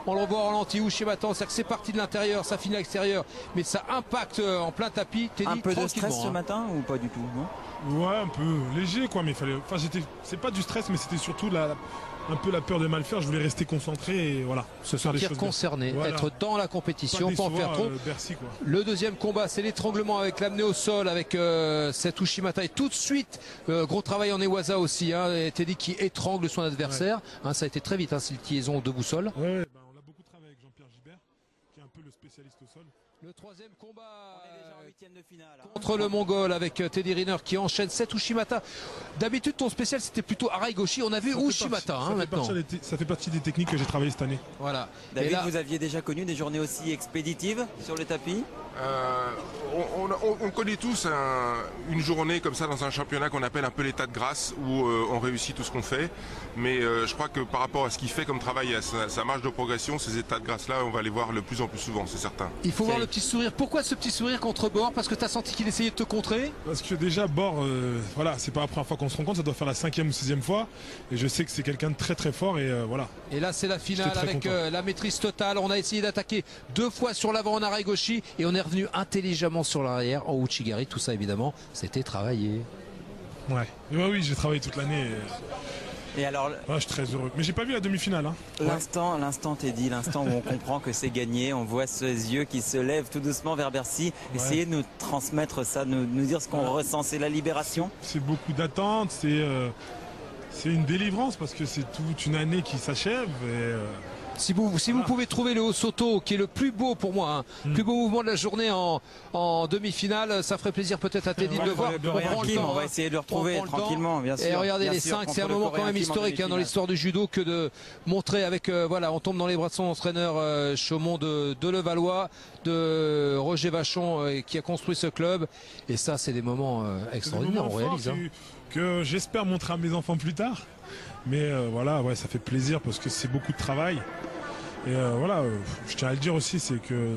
On le revoit au ralenti, Ushimata, c'est-à-dire que c'est parti de l'intérieur, ça finit à l'extérieur, mais ça impacte en plein tapis. Un peu de stress ce matin ou pas du tout, non? Ouais, un peu léger quoi, mais il fallait. Enfin, c'est pas du stress, mais c'était surtout un peu la peur de mal faire. Je voulais rester concentré et voilà. Se sentir concerné, voilà. Être dans la compétition, pas en faire trop. Bercy, quoi. Le deuxième combat, c'est l'étranglement avec l'amener au sol, avec cet Ushimata. Et tout de suite, gros travail en Ewaza aussi. Hein, Teddy qui étrangle son adversaire. Ouais. Hein, ça a été très vite, hein, cette liaison debout sol. Ouais, bah, on a beaucoup travaillé avec Jean-Pierre Gibert, qui est un peu le spécialiste au sol. Le troisième combat on est déjà en huitième de finale, hein. Contre le Mongol avec Teddy Riner qui enchaîne 7 Ushimata. D'habitude ton spécial c'était plutôt Arai Goshi, on a vu Ushimata maintenant. Ça fait partie des techniques que j'ai travaillées cette année. Voilà. David, là, vous aviez déjà connu des journées aussi expéditives sur le tapis? On connaît tous une journée comme ça dans un championnat qu'on appelle un peu l'état de grâce où on réussit tout ce qu'on fait, mais je crois que par rapport à ce qu'il fait comme travail et à sa marge de progression, ces états de grâce là on va les voir le plus en plus souvent, c'est certain. Il faut voir le petit sourire. Pourquoi ce petit sourire contre Bord? Parce que tu as senti qu'il essayait de te contrer? Parce que déjà Bord, voilà, c'est pas la première fois qu'on se rencontre, ça doit faire la 5e ou 6e fois et je sais que c'est quelqu'un de très très fort et voilà. Et là c'est la finale avec la maîtrise totale. On a essayé d'attaquer 2 fois sur l'avant en Arai Goshi et on est revenu intelligemment sur l'arrière en Ouchigari. Tout ça évidemment c'était travaillé. Ouais, oui, j'ai travaillé toute l'année. Et alors, je suis très heureux. Mais j'ai pas vu la demi-finale. Hein. L'instant Teddy, l'instant où on comprend que c'est gagné, on voit ses yeux qui se lèvent tout doucement vers Bercy. Ouais. Essayez de nous transmettre ça, nous dire ce qu'on ressent, c'est la libération. C'est beaucoup d'attente, c'est une délivrance parce que c'est toute une année qui s'achève. Si vous pouvez trouver le Hosoto qui est le plus beau pour moi, le plus beau mouvement de la journée en demi-finale, ça ferait plaisir peut-être à Teddy de le voir. On va essayer de le retrouver tranquillement, bien sûr. Et regardez les 5, c'est un moment quand même historique dans l'histoire du judo que de montrer avec, voilà, on tombe dans les bras de son entraîneur Chaumont de Levallois, de Roger Vachon qui a construit ce club. Et ça, c'est des moments extraordinaires, on réalise. Que j'espère montrer à mes enfants plus tard. Mais voilà, ouais, ça fait plaisir parce que c'est beaucoup de travail. Et voilà, je tiens à le dire aussi, c'est que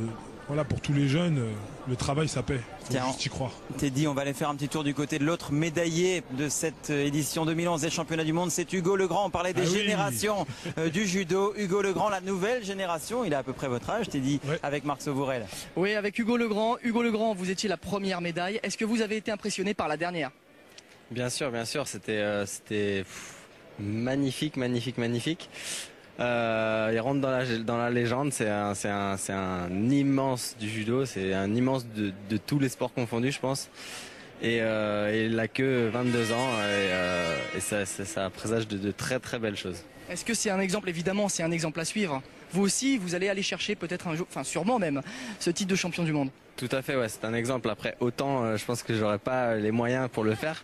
voilà, pour tous les jeunes, le travail ça paie. Faut juste y croire. Teddy, on va aller faire un petit tour du côté de l'autre médaillé de cette édition 2011 des championnats du monde. C'est Hugo Legrand. On parlait des générations du judo. Hugo Legrand, la nouvelle génération. Il a à peu près votre âge, Teddy, avec Marc Sauvourel. Oui, avec Hugo Legrand. Hugo Legrand, vous étiez la première médaille. Est-ce que vous avez été impressionné par la dernière? Bien sûr, c'était magnifique. Il rentre dans la légende. C'est un immense du judo. C'est un immense de tous les sports confondus, je pense. Et il n'a que 22 ans et ça présage de très très belles choses. Est-ce que c'est un exemple? Évidemment, c'est un exemple à suivre. Vous aussi, vous allez aller chercher peut-être un jour, enfin sûrement même, ce titre de champion du monde. Tout à fait, ouais, c'est un exemple. Après, autant, je pense que j'aurais pas les moyens pour le faire.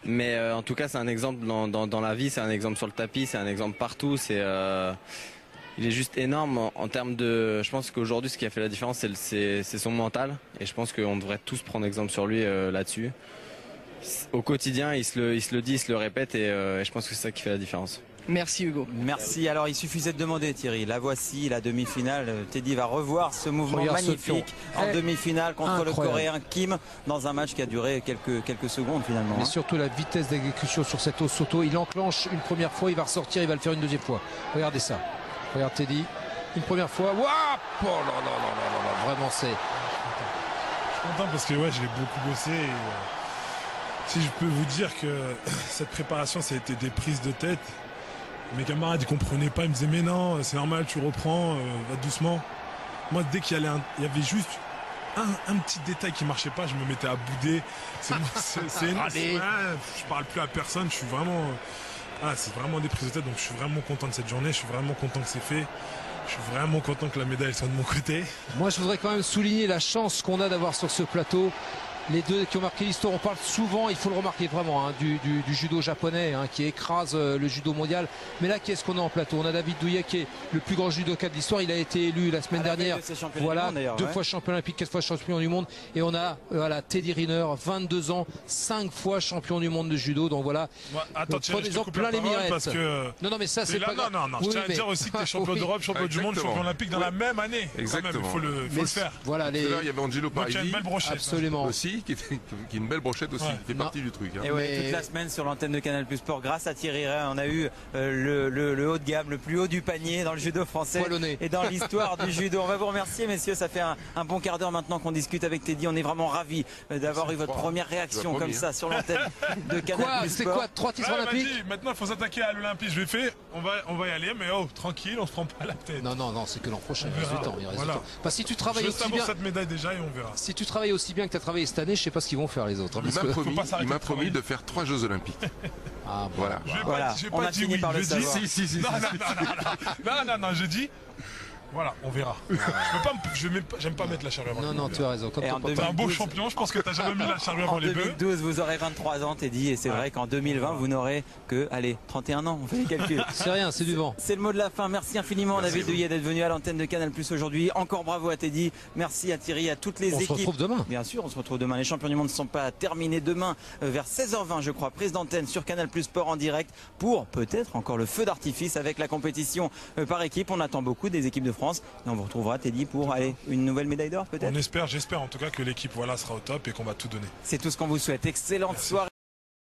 Mais en tout cas, c'est un exemple dans la vie, c'est un exemple sur le tapis, c'est un exemple partout. Il est juste énorme en termes de... Je pense qu'aujourd'hui, ce qui a fait la différence, c'est son mental. Et je pense qu'on devrait tous prendre exemple sur lui là-dessus. Au quotidien, il se le dit, il se le répète et je pense que c'est ça qui fait la différence. Merci Hugo. Merci. Alors il suffisait de demander, Thierry. La voici, la demi-finale. Teddy va revoir ce mouvement magnifique en demi-finale contre le Coréen Kim dans un match qui a duré quelques secondes finalement. Mais surtout la vitesse d'exécution sur cet Hosoto. Il enclenche une première fois, il va ressortir, il va le faire une deuxième fois. Regardez ça. Regarde Teddy. Une première fois. Waouh! Oh là là là là là. Vraiment c'est... Je suis content parce que ouais, j'ai beaucoup bossé. Si je peux vous dire que cette préparation, ça a été des prises de tête. Mes camarades ils comprenaient pas, ils me disaient mais non c'est normal, tu reprends, va doucement. Moi dès qu'il y avait juste un petit détail qui marchait pas, je me mettais à bouder. Je parle plus à personne, je suis vraiment c'est vraiment des prises de tête, donc je suis vraiment content de cette journée, je suis vraiment content que c'est fait. Je suis vraiment content que la médaille soit de mon côté. Moi je voudrais quand même souligner la chance qu'on a d'avoir sur ce plateau les deux qui ont marqué l'histoire. On parle souvent, il faut le remarquer vraiment, du judo japonais qui écrase le judo mondial. Mais là, qui est-ce qu'on a en plateau? On a David Douillet qui est le plus grand judoka de l'histoire. Il a été élu la semaine dernière. Voilà, 2 fois champion olympique, 4 fois champion du monde. Et on a Teddy Riner, 22 ans, 5 fois champion du monde de judo. Donc voilà. Attends, prenez-en plein les mirettes. Parce que... Non, mais ça c'est pas grave. Non, je tiens à dire aussi que tu es champion d'Europe, champion du monde, champion olympique dans la même année. Exactement. Il faut le faire. Voilà, il y avait Angelo Parisi. Une belle brochette. Absolument. Aussi. aussi, qui est une belle brochette aussi, qui fait partie du truc. Et ouais, toute la semaine sur l'antenne de Canal Plus Sport, grâce à Thierry Ray, on a eu le haut de gamme, le plus haut du panier dans le judo français et dans l'histoire du judo. On va vous remercier, messieurs. Ça fait un bon quart d'heure maintenant qu'on discute avec Teddy. On est vraiment ravis d'avoir eu votre première réaction comme ça sur l'antenne de Canal Plus Sport. C'est quoi 3 titres olympiques? Maintenant, il faut s'attaquer à l'Olympie. Je l'ai fait. On va y aller, mais tranquille, on se prend pas la tête. Non, c'est que l'an prochain. Il reste du temps. Voilà. Parce que si tu travailles aussi bien, cette médaille déjà et on verra. Si tu travailles aussi bien que tu as travaillé cette année, je sais pas ce qu'ils vont faire les autres. Il m'a promis de faire 3 Jeux Olympiques. Ah, voilà. Je vais on pas a dire fini oui. par le savoir. Non, je dis. Voilà, on verra. J'aime pas mettre la charrue avant. Non, tu as raison. T'es un beau champion, je pense que t'as jamais mis la charrue avant les bœufs. En 2012, vous aurez 23 ans, Teddy, et c'est vrai qu'en 2020, vous n'aurez que, 31 ans. On fait les calculs. C'est rien, c'est du vent. C'est le mot de la fin. Merci infiniment, David Douillet, d'être venu à l'antenne de Canal Plus aujourd'hui. Encore bravo à Teddy. Merci à Thierry, à toutes les équipes. On se retrouve demain. Bien sûr, on se retrouve demain. Les champions du monde ne sont pas terminés demain vers 16h20, je crois. Prise d'antenne sur Canal Plus Sport en direct pour peut-être encore le feu d'artifice avec la compétition par équipe. On attend beaucoup des équipes de France et on vous retrouve Teddy pour une nouvelle médaille d'or peut-être. J'espère en tout cas que l'équipe sera au top et qu'on va tout donner. C'est tout ce qu'on vous souhaite. Excellente soirée.